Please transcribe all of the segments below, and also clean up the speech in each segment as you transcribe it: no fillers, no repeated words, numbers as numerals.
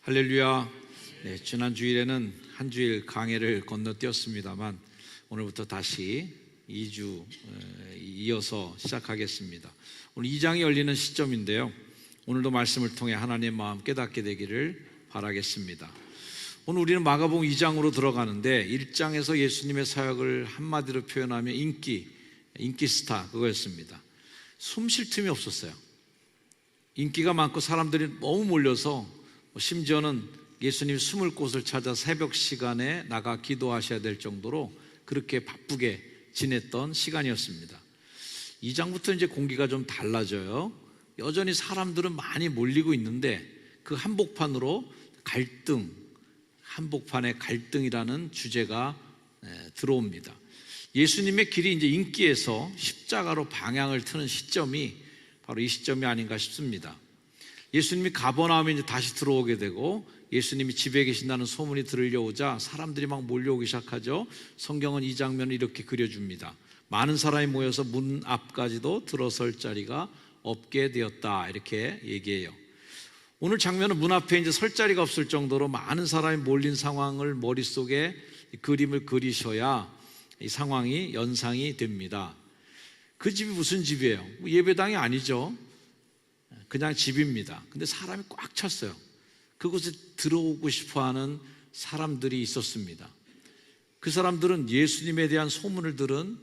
할렐루야. 지난 주일에는 한 주일 강해를 건너뛰었습니다만 오늘부터 다시 2주 이어서 시작하겠습니다. 오늘 2장이 열리는 시점인데요, 오늘도 말씀을 통해 하나님의 마음 깨닫게 되기를 바라겠습니다. 오늘 우리는 마가복음 2장으로 들어가는데 1장에서 예수님의 사역을 한마디로 표현하면 인기 스타, 그거였습니다. 숨 쉴 틈이 없었어요. 인기가 많고 사람들이 너무 몰려서 심지어는 예수님이 숨을 곳을 찾아 새벽 시간에 나가 기도하셔야 될 정도로 그렇게 바쁘게 지냈던 시간이었습니다. 2장부터 이제 공기가 좀 달라져요. 여전히 사람들은 많이 몰리고 있는데 그 한복판으로 한복판의 갈등이라는 주제가 들어옵니다. 예수님의 길이 이제 인기에서 십자가로 방향을 트는 시점이 바로 이 시점이 아닌가 싶습니다. 예수님이 가버나움에 이제 다시 들어오게 되고 예수님이 집에 계신다는 소문이 들려오자 사람들이 막 몰려오기 시작하죠. 성경은 이 장면을 이렇게 그려줍니다. 많은 사람이 모여서 문 앞까지도 들어설 자리가 없게 되었다, 이렇게 얘기해요. 오늘 장면은 문 앞에 이제 설 자리가 없을 정도로 많은 사람이 몰린 상황을 머릿속에 그림을 그리셔야 이 상황이 연상이 됩니다. 그 집이 무슨 집이에요? 예배당이 아니죠. 그냥 집입니다. 근데 사람이 꽉 찼어요. 그곳에 들어오고 싶어하는 사람들이 있었습니다. 그 사람들은 예수님에 대한 소문을 들은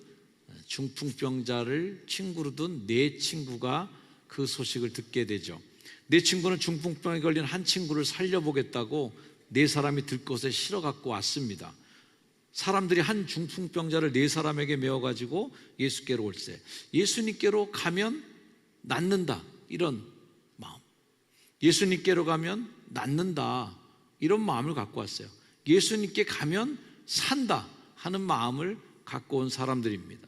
중풍병자를 친구로 둔 네 친구가 그 소식을 듣게 되죠. 네 친구는 중풍병에 걸린 한 친구를 살려보겠다고 네 사람이 들것에 실어 갖고 왔습니다. 사람들이 한 중풍병자를 네 사람에게 메어가지고 예수께로 올세, 예수님께로 가면 낫는다, 이런 마음. 예수님께로 가면 낫는다, 이런 마음을 갖고 왔어요. 예수님께 가면 산다 하는 마음을 갖고 온 사람들입니다.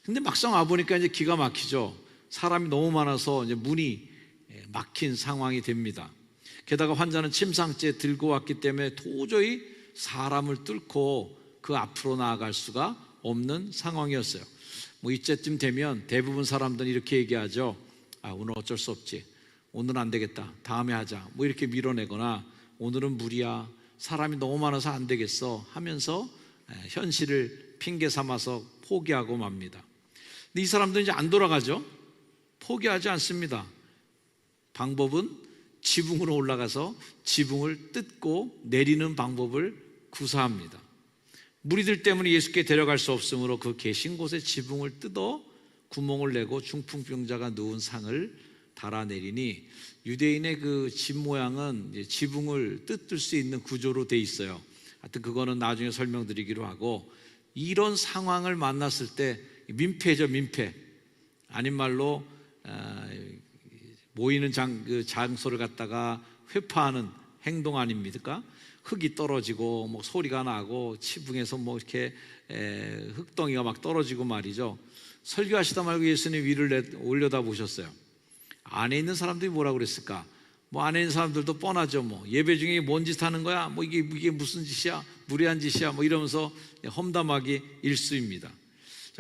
근데 막상 와보니까 이제 기가 막히죠. 사람이 너무 많아서 이제 문이 막힌 상황이 됩니다. 게다가 환자는 침상째 들고 왔기 때문에 도저히 사람을 뚫고 그 앞으로 나아갈 수가 없는 상황이었어요. 이때쯤 되면 대부분 사람들은 이렇게 얘기하죠. 오늘 어쩔 수 없지, 오늘은 안 되겠다, 다음에 하자, 이렇게 밀어내거나 오늘은 무리야, 사람이 너무 많아서 안 되겠어 하면서 현실을 핑계 삼아서 포기하고 맙니다. 근데 이 사람들은 이제 안 돌아가죠. 포기하지 않습니다. 방법은 지붕으로 올라가서 지붕을 뜯고 내리는 방법을 구사합니다. 무리들 때문에 예수께 데려갈 수 없으므로 그 계신 곳에 지붕을 뜯어 구멍을 내고 중풍병자가 누운 상을 달아내리니, 유대인의 그 집 모양은 지붕을 뜯을 수 있는 구조로 돼 있어요. 하여튼 그거는 나중에 설명드리기로 하고, 이런 상황을 만났을 때 민폐죠, 민폐. 아닌 말로 모이는 장소를 갖다가 회파하는 행동 아닙니까? 흙이 떨어지고 소리가 나고 지붕에서 이렇게 흙덩이가 막 떨어지고 말이죠. 설교하시다 말고 예수님 위를 올려다 보셨어요. 안에 있는 사람들이 뭐라고 그랬을까? 안에 있는 사람들도 뻔하죠. 예배 중에 뭔 짓 하는 거야? 이게 무슨 짓이야? 무례한 짓이야? 이러면서 험담하기 일쑤입니다.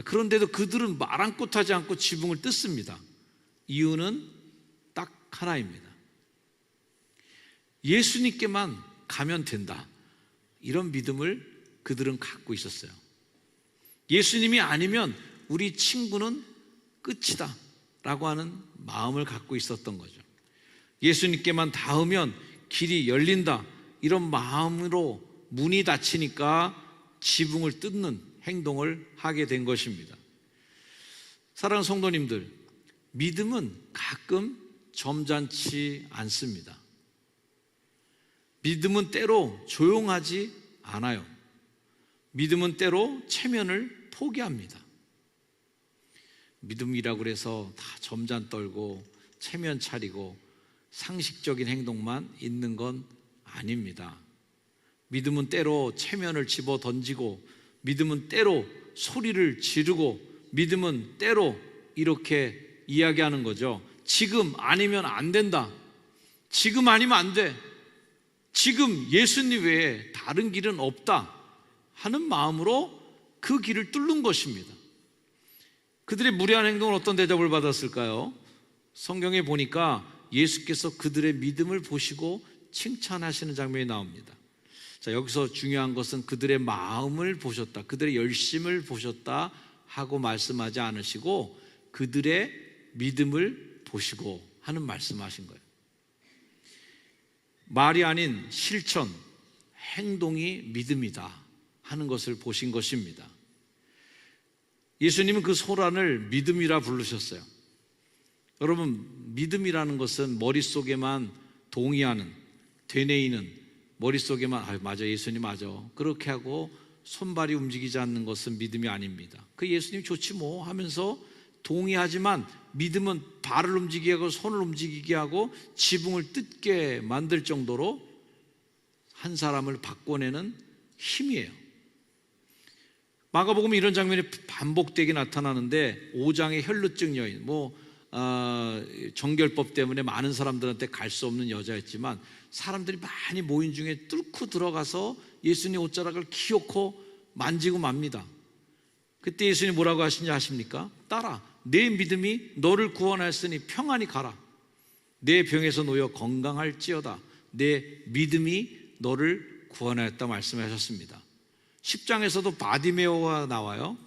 그런데도 그들은 아랑곳하지 않고 지붕을 뜯습니다. 이유는 딱 하나입니다. 예수님께만 가면 된다, 이런 믿음을 그들은 갖고 있었어요. 예수님이 아니면 우리 친구는 끝이다 라고 하는 마음을 갖고 있었던 거죠. 예수님께만 닿으면 길이 열린다, 이런 마음으로 문이 닫히니까 지붕을 뜯는 행동을 하게 된 것입니다. 사랑하는 성도님들, 믿음은 가끔 점잖지 않습니다. 믿음은 때로 조용하지 않아요. 믿음은 때로 체면을 포기합니다. 믿음이라고 해서 다 점잖 떨고 체면 차리고 상식적인 행동만 있는 건 아닙니다. 믿음은 때로 체면을 집어 던지고, 믿음은 때로 소리를 지르고, 믿음은 때로 이렇게 이야기하는 거죠. 지금 아니면 안 된다, 지금 아니면 안 돼, 지금 예수님 외에 다른 길은 없다 하는 마음으로 그 길을 뚫는 것입니다. 그들의 무례한 행동은 어떤 대접을 받았을까요? 성경에 보니까 예수께서 그들의 믿음을 보시고 칭찬하시는 장면이 나옵니다. 자, 여기서 중요한 것은 그들의 마음을 보셨다, 그들의 열심을 보셨다 하고 말씀하지 않으시고 그들의 믿음을 보시고 하는 말씀하신 거예요. 말이 아닌 실천, 행동이 믿음이다 하는 것을 보신 것입니다. 예수님은 그 소란을 믿음이라 부르셨어요. 여러분, 믿음이라는 것은 머릿속에만 동의하는, 되뇌이는, 머릿속에만 맞아, 예수님 맞아, 그렇게 하고 손발이 움직이지 않는 것은 믿음이 아닙니다. 그 예수님 좋지 뭐 하면서 동의하지만 믿음은 발을 움직이게 하고 손을 움직이게 하고 지붕을 뜯게 만들 정도로 한 사람을 바꿔내는 힘이에요. 마가복음에 이런 장면이 반복되게 나타나는데 5장의 혈루증 여인, 정결법 때문에 많은 사람들한테 갈 수 없는 여자였지만 사람들이 많이 모인 중에 뚫고 들어가서 예수님 옷자락을 기어코 만지고 맙니다. 그때 예수님 뭐라고 하시는지 아십니까? 딸아, 내 믿음이 너를 구원하였으니 평안히 가라. 내 병에서 놓여 건강할지어다. 내 믿음이 너를 구원하였다 말씀하셨습니다. 10장에서도 바디메오가 나와요.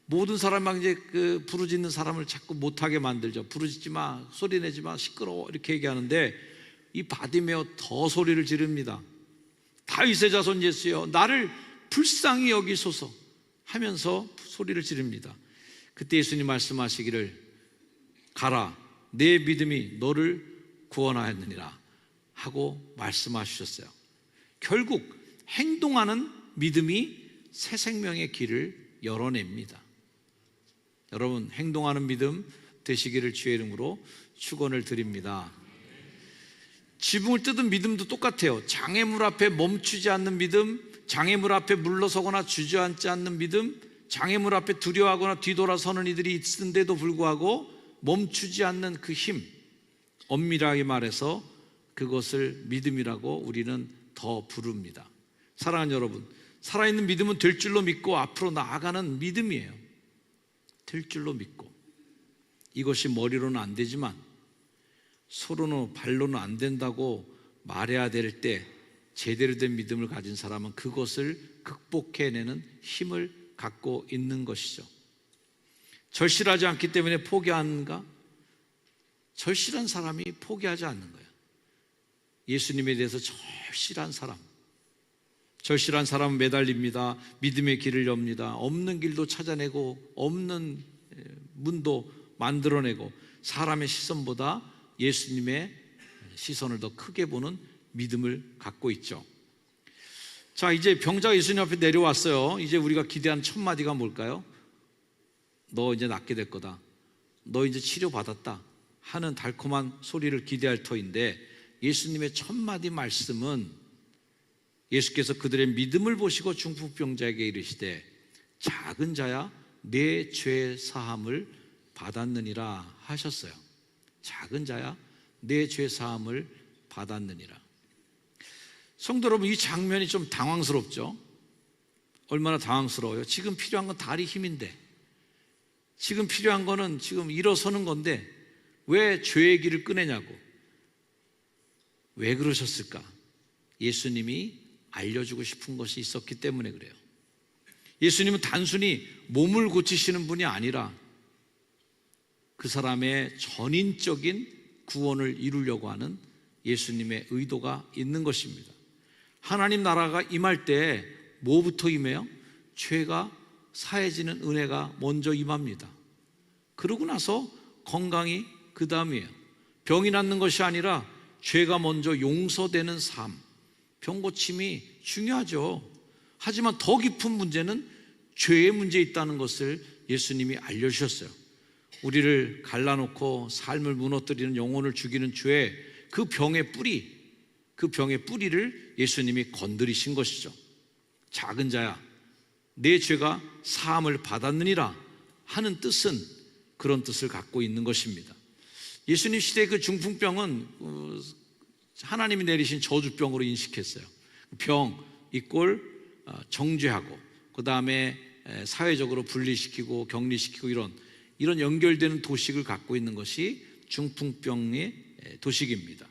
모든 사람이 막 이제 그 부르짖는 사람을 자꾸 못하게 만들죠. 부르짖지 마, 소리 내지 마, 시끄러워, 이렇게 얘기하는데 이 바디메오 더 소리를 지릅니다. 다윗의 자손 예수여, 나를 불쌍히 여기소서 하면서 소리를 지릅니다. 그때 예수님 말씀하시기를 가라, 내 믿음이 너를 구원하였느니라 하고 말씀하셨어요. 결국 행동하는 믿음이 새 생명의 길을 열어냅니다. 여러분, 행동하는 믿음 되시기를 주의 이름으로 축원을 드립니다. 지붕을 뜯은 믿음도 똑같아요. 장애물 앞에 멈추지 않는 믿음, 장애물 앞에 물러서거나 주저앉지 않는 믿음, 장애물 앞에 두려워하거나 뒤돌아서는 이들이 있는데도 불구하고 멈추지 않는 그 힘, 엄밀하게 말해서 그것을 믿음이라고 우리는 더 부릅니다. 사랑하는 여러분, 살아있는 믿음은 될 줄로 믿고 앞으로 나아가는 믿음이에요. 될 줄로 믿고. 이것이 머리로는 안 되지만 손으로는 발로는 안 된다고 말해야 될 때 제대로 된 믿음을 가진 사람은 그것을 극복해내는 힘을 갖고 있는 것이죠. 절실하지 않기 때문에 포기하는가? 절실한 사람이 포기하지 않는 거예요. 예수님에 대해서 절실한 사람, 절실한 사람은 매달립니다. 믿음의 길을 엽니다. 없는 길도 찾아내고 없는 문도 만들어내고 사람의 시선보다 예수님의 시선을 더 크게 보는 믿음을 갖고 있죠. 자, 이제 병자가 예수님 앞에 내려왔어요. 이제 우리가 기대한 첫 마디가 뭘까요? 너 이제 낫게 될 거다, 너 이제 치료받았다 하는 달콤한 소리를 기대할 터인데 예수님의 첫 마디 말씀은 예수께서 그들의 믿음을 보시고 중풍병자에게 이르시되 작은 자야 내 죄 사함을 받았느니라 하셨어요. 작은 자야 내 죄 사함을 받았느니라. 성도 여러분, 이 장면이 좀 당황스럽죠? 얼마나 당황스러워요. 지금 필요한 건 다리 힘인데, 지금 필요한 거는 지금 일어서는 건데 왜 죄의 길을 꺼내냐고. 왜 그러셨을까? 예수님이 알려주고 싶은 것이 있었기 때문에 그래요. 예수님은 단순히 몸을 고치시는 분이 아니라 그 사람의 전인적인 구원을 이루려고 하는 예수님의 의도가 있는 것입니다. 하나님 나라가 임할 때 뭐부터 임해요? 죄가 사해지는 은혜가 먼저 임합니다. 그러고 나서 건강이 그 다음이에요. 병이 낫는 것이 아니라 죄가 먼저 용서되는 삶, 병 고침이 중요하죠. 하지만 더 깊은 문제는 죄의 문제에 있다는 것을 예수님이 알려주셨어요. 우리를 갈라놓고 삶을 무너뜨리는, 영혼을 죽이는 죄, 그 병의 뿌리를 예수님이 건드리신 것이죠. 작은 자야 내 죄가 사함을 받았느니라 하는 뜻은 그런 뜻을 갖고 있는 것입니다. 예수님 시대의 그 중풍병은 하나님이 내리신 저주병으로 인식했어요. 병 이꼴 정죄하고 그 다음에 사회적으로 분리시키고 격리시키고 이런 연결되는 도식을 갖고 있는 것이 중풍병의 도식입니다.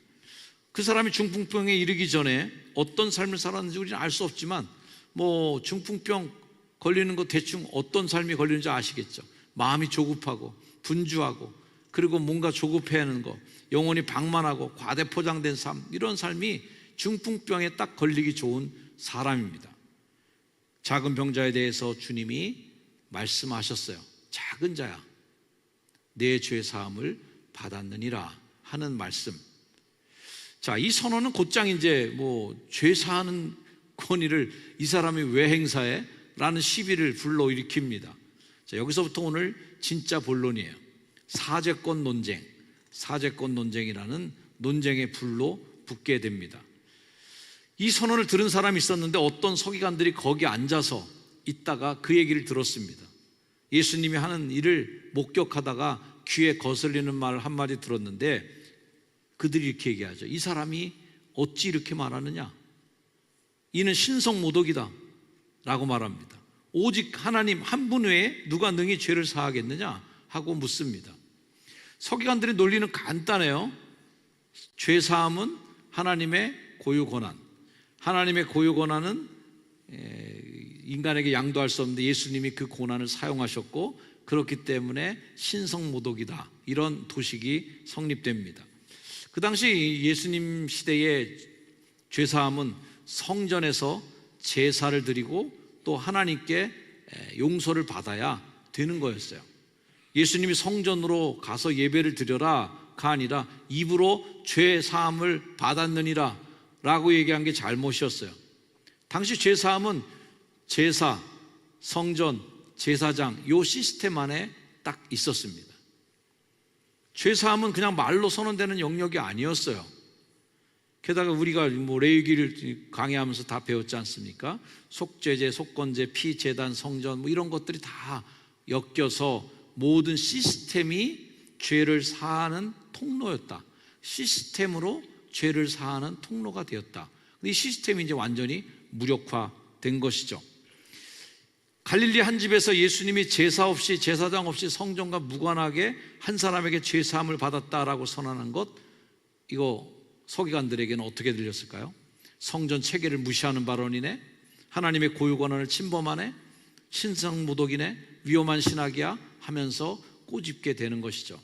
그 사람이 중풍병에 이르기 전에 어떤 삶을 살았는지 우리는 알 수 없지만 뭐 중풍병 걸리는 거 대충 어떤 삶이 걸리는지 아시겠죠. 마음이 조급하고 분주하고 그리고 뭔가 조급해야 하는 거, 영혼이 방만하고 과대포장된 삶, 이런 삶이 중풍병에 딱 걸리기 좋은 사람입니다. 작은 병자에 대해서 주님이 말씀하셨어요. 작은 자야, 내 죄 사함을 받았느니라 하는 말씀. 자, 이 선언은 곧장 이제 죄 사하는 권위를 이 사람이 왜 행사해? 라는 시비를 불러일으킵니다. 자, 여기서부터 오늘 진짜 본론이에요. 사죄권 논쟁, 사죄권 논쟁이라는 논쟁의 불로 붙게 됩니다. 이 선언을 들은 사람이 있었는데 어떤 서기관들이 거기 앉아서 있다가 그 얘기를 들었습니다. 예수님이 하는 일을 목격하다가 귀에 거슬리는 말 한마디 들었는데 그들이 이렇게 얘기하죠. 이 사람이 어찌 이렇게 말하느냐? 이는 신성모독이다 라고 말합니다. 오직 하나님 한 분 외에 누가 능히 죄를 사하겠느냐 하고 묻습니다. 서기관들의 논리는 간단해요. 죄 사함은 하나님의 고유 권한, 하나님의 고유 권한은 인간에게 양도할 수 없는데 예수님이 그 권한을 사용하셨고 그렇기 때문에 신성모독이다, 이런 도식이 성립됩니다. 그 당시 예수님 시대의 죄사함은 성전에서 제사를 드리고 또 하나님께 용서를 받아야 되는 거였어요. 예수님이 성전으로 가서 예배를 드려라가 아니라 입으로 죄사함을 받았느니라 라고 얘기한 게 잘못이었어요. 당시 죄사함은 제사, 성전, 제사장 이 시스템 안에 딱 있었습니다. 죄사함은 그냥 말로 선언되는 영역이 아니었어요. 게다가 우리가 레위기를 강의하면서 다 배웠지 않습니까? 속죄제, 속건제, 피제단, 성전 이런 것들이 다 엮여서 모든 시스템이 죄를 사하는 통로였다. 시스템으로 죄를 사하는 통로가 되었다. 이 시스템이 이제 완전히 무력화된 것이죠. 갈릴리 한 집에서 예수님이 제사 없이, 제사장 없이 성전과 무관하게 한 사람에게 죄사함을 받았다라고 선언한 것, 이거 서기관들에게는 어떻게 들렸을까요? 성전 체계를 무시하는 발언이네, 하나님의 고유 권한을 침범하네, 신성모독이네, 위험한 신학이야 하면서 꼬집게 되는 것이죠.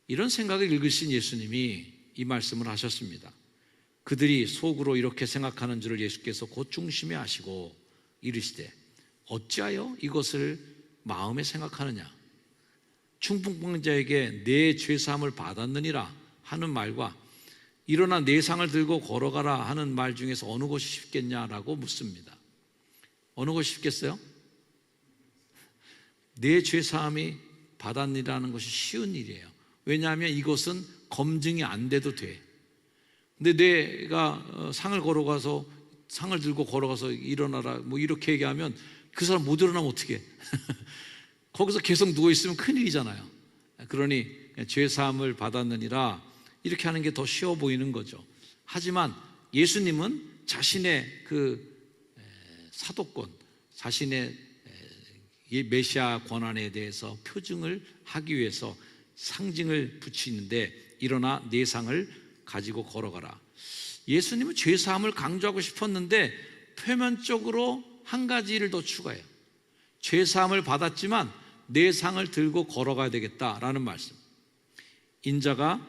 이런 생각을 읽으신 예수님이 이 말씀을 하셨습니다. 그들이 속으로 이렇게 생각하는 줄을 예수께서 곧 중심에 아시고 이르시되 어찌하여 이것을 마음에 생각하느냐? 중풍병자에게 내 죄사함을 받았느니라 하는 말과 일어나 내 상을 들고 걸어가라 하는 말 중에서 어느 것이 쉽겠냐라고 묻습니다. 어느 것이 쉽겠어요? 내 죄사함이 받았느니라는 것이 쉬운 일이에요. 왜냐하면 이것은 검증이 안 돼도 돼. 근데 내가 상을 들고 걸어가서 일어나라 이렇게 얘기하면 그 사람 못 일어나면 어떡해? 거기서 계속 누워있으면 큰일이잖아요. 그러니 죄사함을 받았느니라 이렇게 하는 게 더 쉬워 보이는 거죠. 하지만 예수님은 자신의 그 사도권, 자신의 메시아 권한에 대해서 표징을 하기 위해서 상징을 붙이는데 일어나 내 상을 가지고 걸어가라. 예수님은 죄사함을 강조하고 싶었는데 표면적으로 한 가지를 더 추가해요. 죄사함을 받았지만 내 상을 들고 걸어가야 되겠다라는 말씀. 인자가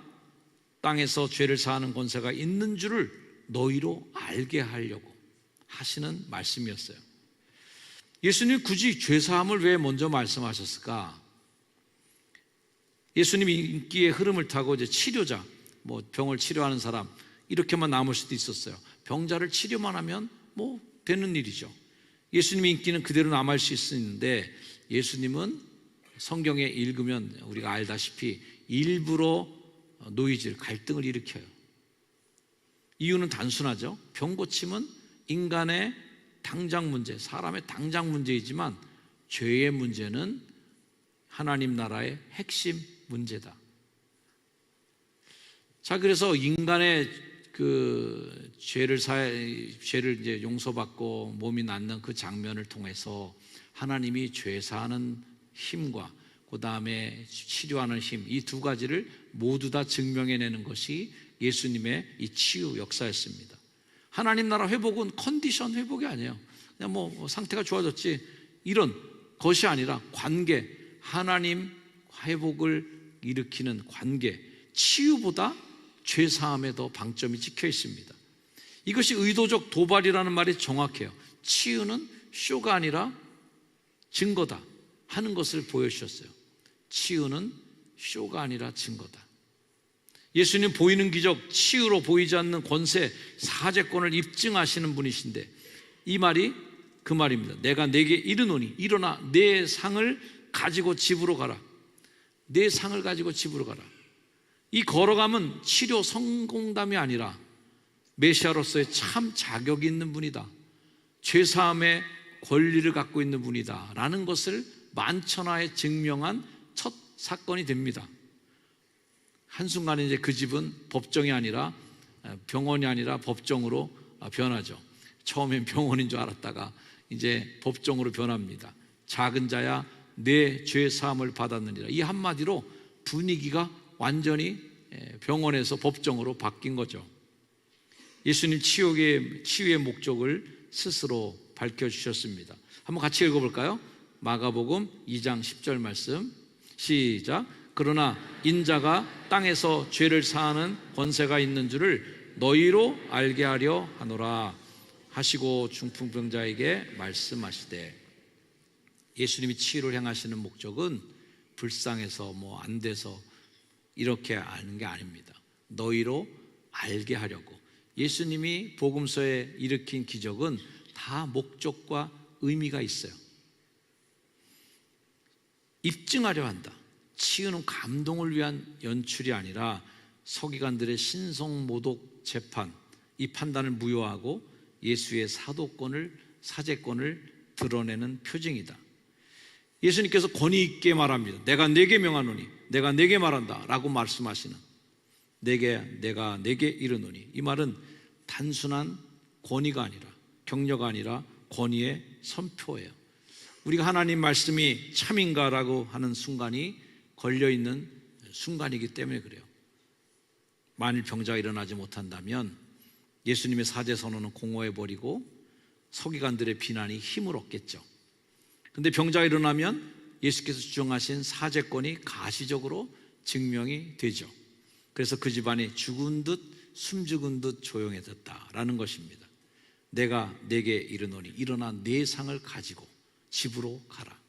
땅에서 죄를 사하는 권세가 있는 줄을 너희로 알게 하려고 하시는 말씀이었어요. 예수님이 굳이 죄사함을 왜 먼저 말씀하셨을까? 예수님이 인기의 흐름을 타고 이제 치료자, 병을 치료하는 사람 이렇게만 남을 수도 있었어요. 병자를 치료만 하면 되는 일이죠. 예수님의 인기는 그대로 남을 수 있는데 예수님은 성경에 읽으면 우리가 알다시피 일부러 노이즈, 갈등을 일으켜요. 이유는 단순하죠. 병 고침은 인간의 당장 문제, 사람의 당장 문제이지만 죄의 문제는 하나님 나라의 핵심 문제다. 자, 그래서 인간의 그 죄를 이제 용서받고 몸이 낫는 그 장면을 통해서 하나님이 죄 사하는 힘과 그 다음에 치료하는 힘, 이 두 가지를 모두 다 증명해내는 것이 예수님의 이 치유 역사였습니다. 하나님 나라 회복은 컨디션 회복이 아니에요. 그냥 뭐 상태가 좋아졌지 이런 것이 아니라 관계, 하나님 회복을 일으키는 관계, 치유보다 죄사함에 더 방점이 찍혀 있습니다. 이것이 의도적 도발이라는 말이 정확해요. 치유는 쇼가 아니라 증거다 하는 것을 보여주셨어요. 치유는 쇼가 아니라 증거다. 예수님 보이는 기적, 치유로 보이지 않는 권세, 사제권을 입증하시는 분이신데 이 말이 그 말입니다. 내가 네게 이르노니 일어나 내 상을 가지고 집으로 가라. 내 상을 가지고 집으로 가라. 이 걸어감은 치료 성공담이 아니라 메시아로서의 참 자격이 있는 분이다, 죄사함의 권리를 갖고 있는 분이다 라는 것을 만천하에 증명한 첫 사건이 됩니다. 한순간에 이제 그 집은 법정이 아니라 병원이 아니라 법정으로 변하죠. 처음엔 병원인 줄 알았다가 이제 법정으로 변합니다. 작은 자야 내 죄 사함을 받았느니라. 이 한마디로 분위기가 완전히 병원에서 법정으로 바뀐 거죠. 예수님 치유의 목적을 스스로 밝혀주셨습니다. 한번 같이 읽어볼까요? 마가복음 2장 10절 말씀 시작. 그러나 인자가 땅에서 죄를 사하는 권세가 있는 줄을 너희로 알게 하려 하노라 하시고 중풍병자에게 말씀하시되, 예수님이 치유를 행하시는 목적은 불쌍해서 뭐 안 돼서 이렇게 하는 게 아닙니다. 너희로 알게 하려고. 예수님이 복음서에 일으킨 기적은 다 목적과 의미가 있어요. 입증하려 한다. 치유는 감동을 위한 연출이 아니라 서기관들의 신성모독 재판, 이 판단을 무효하고 예수의 사제권을 드러내는 표징이다. 예수님께서 권위 있게 말합니다. 내가 네게 명하노니, 내가 네게 말한다 라고 말씀하시는, 내가 네게 이르노니, 이 말은 단순한 권위가 아니라, 격려가 아니라 권위의 선포예요. 우리가 하나님 말씀이 참인가라고 하는 순간이 걸려있는 순간이기 때문에 그래요. 만일 병자가 일어나지 못한다면 예수님의 사제 선언은 공허해버리고 서기관들의 비난이 힘을 얻겠죠. 근데 병자가 일어나면 예수께서 주장하신 사제권이 가시적으로 증명이 되죠. 그래서 그 집안이 죽은 듯 숨죽은 듯 조용해졌다라는 것입니다. 내가 네게 이르노니 일어나 네 상을 가지고 집으로 가라.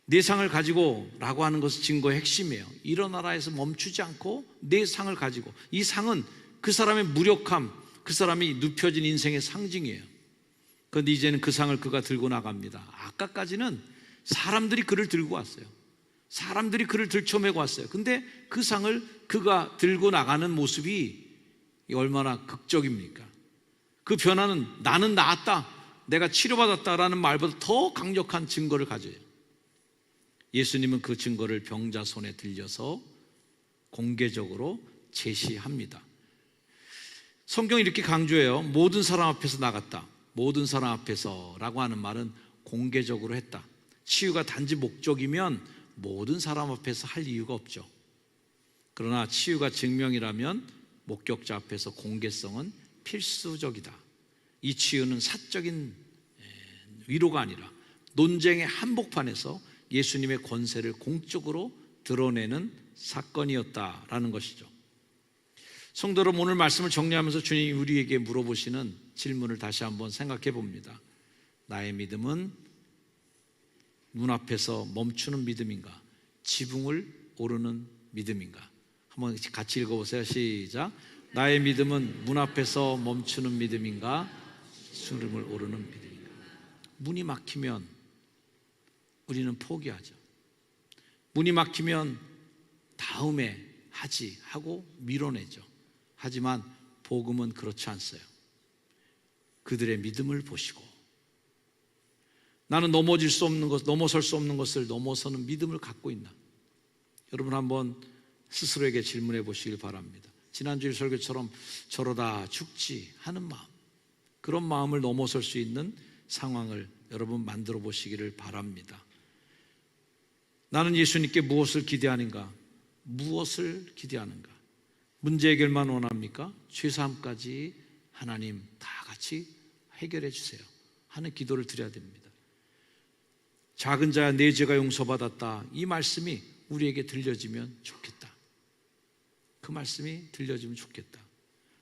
네 상을 가지고 라고 하는 것은 증거의 핵심이에요. 일어나라 해서 멈추지 않고 네 상을 가지고, 이 상은 그 사람의 무력함, 그 사람이 눕혀진 인생의 상징이에요. 그런데 이제는 그 상을 그가 들고 나갑니다. 아까까지는 사람들이 그를 들고 왔어요. 사람들이 그를 들쳐매고 왔어요. 근데 그 상을 그가 들고 나가는 모습이 얼마나 극적입니까? 그 변화는 나는 나았다, 내가 치료받았다라는 말보다 더 강력한 증거를 가져요. 예수님은 그 증거를 병자 손에 들려서 공개적으로 제시합니다. 성경이 이렇게 강조해요. 모든 사람 앞에서 나갔다. 모든 사람 앞에서 라고 하는 말은 공개적으로 했다. 치유가 단지 목적이면 모든 사람 앞에서 할 이유가 없죠. 그러나 치유가 증명이라면 목격자 앞에서 공개성은 필수적이다. 이 치유는 사적인 위로가 아니라 논쟁의 한복판에서 예수님의 권세를 공적으로 드러내는 사건이었다라는 것이죠. 성도 여러분, 오늘 말씀을 정리하면서 주님이 우리에게 물어보시는 질문을 다시 한번 생각해 봅니다. 나의 믿음은 눈앞에서 멈추는 믿음인가, 지붕을 오르는 믿음인가? 한번 같이 읽어보세요. 시작. 나의 믿음은 문 앞에서 멈추는 믿음인가, 수름을 오르는 믿음인가? 문이 막히면 우리는 포기하죠. 문이 막히면 다음에 하지 하고 밀어내죠. 하지만 복음은 그렇지 않어요. 그들의 믿음을 보시고, 나는 넘어질 수 없는 것, 넘어설 수 없는 것을 넘어서는 믿음을 갖고 있나? 여러분 한번 스스로에게 질문해 보시길 바랍니다. 지난주일 설교처럼 저러다 죽지 하는 마음, 그런 마음을 넘어설 수 있는 상황을 여러분 만들어 보시기를 바랍니다. 나는 예수님께 무엇을 기대하는가? 무엇을 기대하는가? 문제 해결만 원합니까? 죄사함까지 하나님 다 같이 해결해 주세요 하는 기도를 드려야 됩니다. 작은 자야 내 죄가 용서받았다, 이 말씀이 우리에게 들려지면 좋겠다. 그 말씀이 들려지면 좋겠다.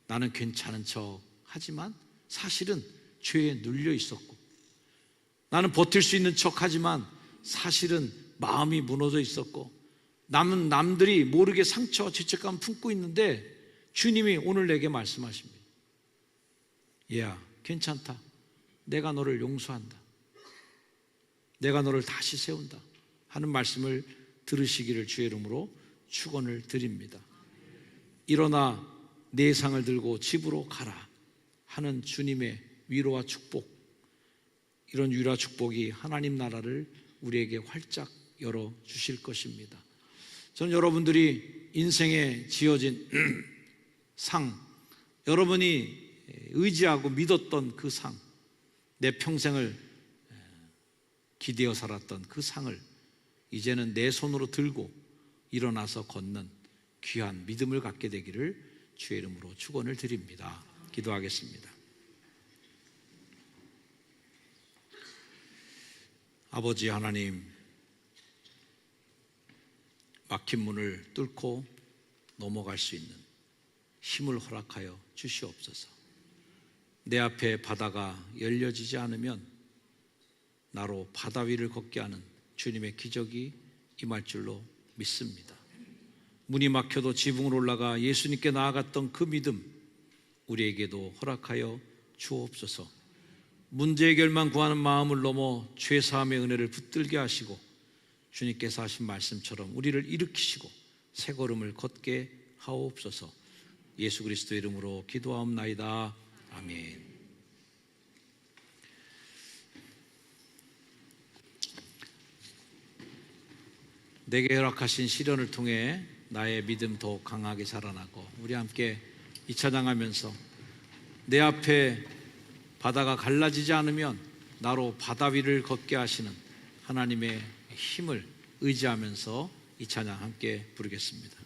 나는 괜찮은 척 하지만 사실은 죄에 눌려 있었고, 나는 버틸 수 있는 척 하지만 사실은 마음이 무너져 있었고, 남들이 모르게 상처, 죄책감 품고 있는데 주님이 오늘 내게 말씀하십니다. 얘야, 괜찮다. 내가 너를 용서한다. 내가 너를 다시 세운다 하는 말씀을 들으시기를 주의 이름으로 축원을 드립니다. 일어나 내 상을 들고 집으로 가라 하는 주님의 위로와 축복, 이런 위로와 축복이 하나님 나라를 우리에게 활짝 열어주실 것입니다. 저는 여러분들이 인생에 지어진 상, 여러분이 의지하고 믿었던 그 상, 내 평생을 기대어 살았던 그 상을 이제는 내 손으로 들고 일어나서 걷는 귀한 믿음을 갖게 되기를 주의 이름으로 축원을 드립니다. 기도하겠습니다. 아버지 하나님, 막힌 문을 뚫고 넘어갈 수 있는 힘을 허락하여 주시옵소서. 내 앞에 바다가 열려지지 않으면 나로 바다 위를 걷게 하는 주님의 기적이 임할 줄로 믿습니다. 문이 막혀도 지붕으로 올라가 예수님께 나아갔던 그 믿음 우리에게도 허락하여 주옵소서. 문제 해결만 구하는 마음을 넘어 죄사함의 은혜를 붙들게 하시고 주님께서 하신 말씀처럼 우리를 일으키시고 새 걸음을 걷게 하옵소서. 예수 그리스도의 이름으로 기도하옵나이다. 아멘. 내게 허락하신 시련을 통해 나의 믿음 더욱 강하게 자라나고, 우리 함께 이 찬양하면서 내 앞에 바다가 갈라지지 않으면 나로 바다 위를 걷게 하시는 하나님의 힘을 의지하면서 이 찬양 함께 부르겠습니다.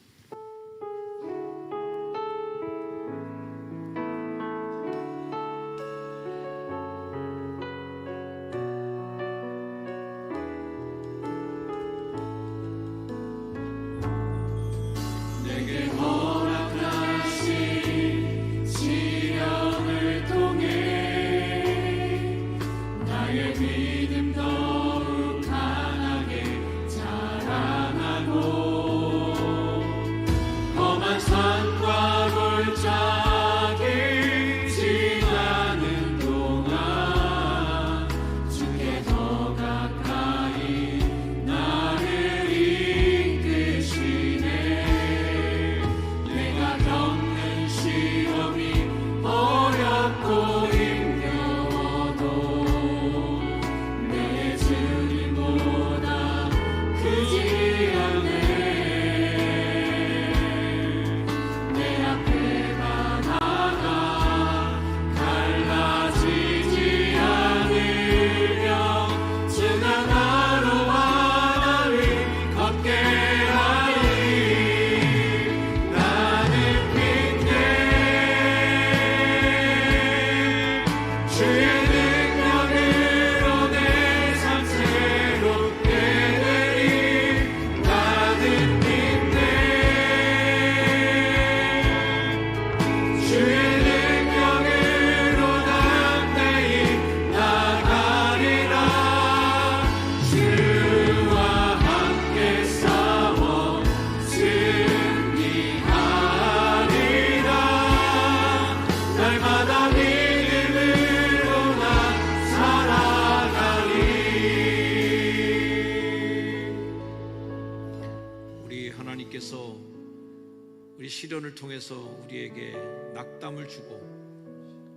시련을 통해서 우리에게 낙담을 주고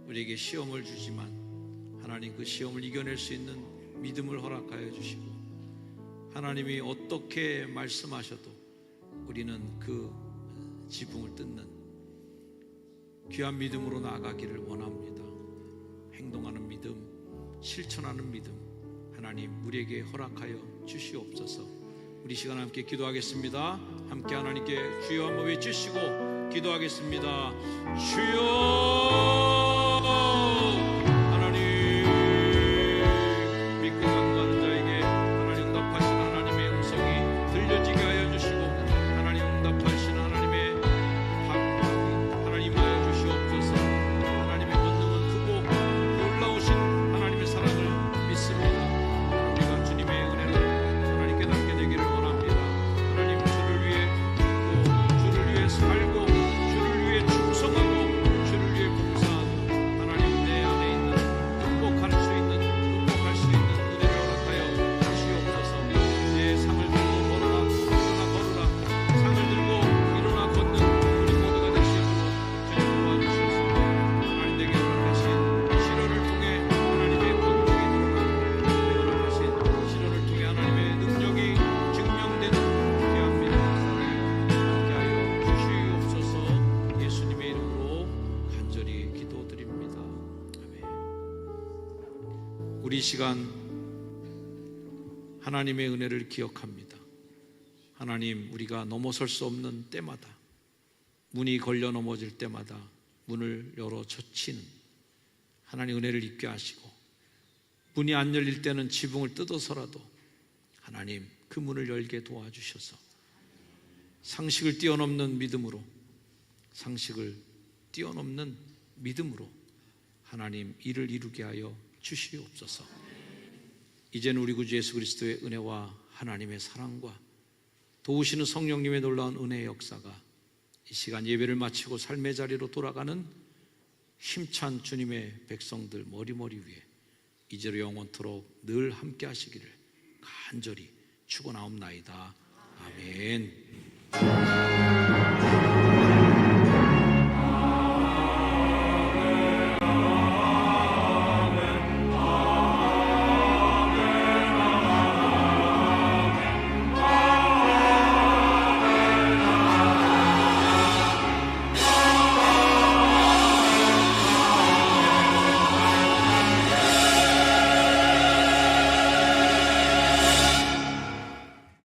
우리에게 시험을 주지만 하나님 그 시험을 이겨낼 수 있는 믿음을 허락하여 주시고, 하나님이 어떻게 말씀하셔도 우리는 그 지붕을 뜯는 귀한 믿음으로 나아가기를 원합니다. 행동하는 믿음, 실천하는 믿음 하나님 우리에게 허락하여 주시옵소서. 우리 시간 함께 기도하겠습니다. 함께 하나님께 주여 한번 외치시고 기도하겠습니다. 주여 우리 시간 하나님의 은혜를 기억합니다. 하나님, 우리가 넘어설 수 없는 때마다, 문이 걸려 넘어질 때마다 문을 열어 젖히는 하나님 은혜를 입게 하시고, 문이 안 열릴 때는 지붕을 뜯어서라도 하나님 그 문을 열게 도와주셔서 상식을 뛰어넘는 믿음으로, 상식을 뛰어넘는 믿음으로 하나님 일을 이루게 하여 주시옵소서. 이제는 우리 구주 예수 그리스도의 은혜와 하나님의 사랑과 도우시는 성령님의 놀라운 은혜의 역사가 이 시간 예배를 마치고 삶의 자리로 돌아가는 힘찬 주님의 백성들 머리머리 위에 이제로 영원토록 늘 함께 하시기를 간절히 축원하옵나이다. 아멘.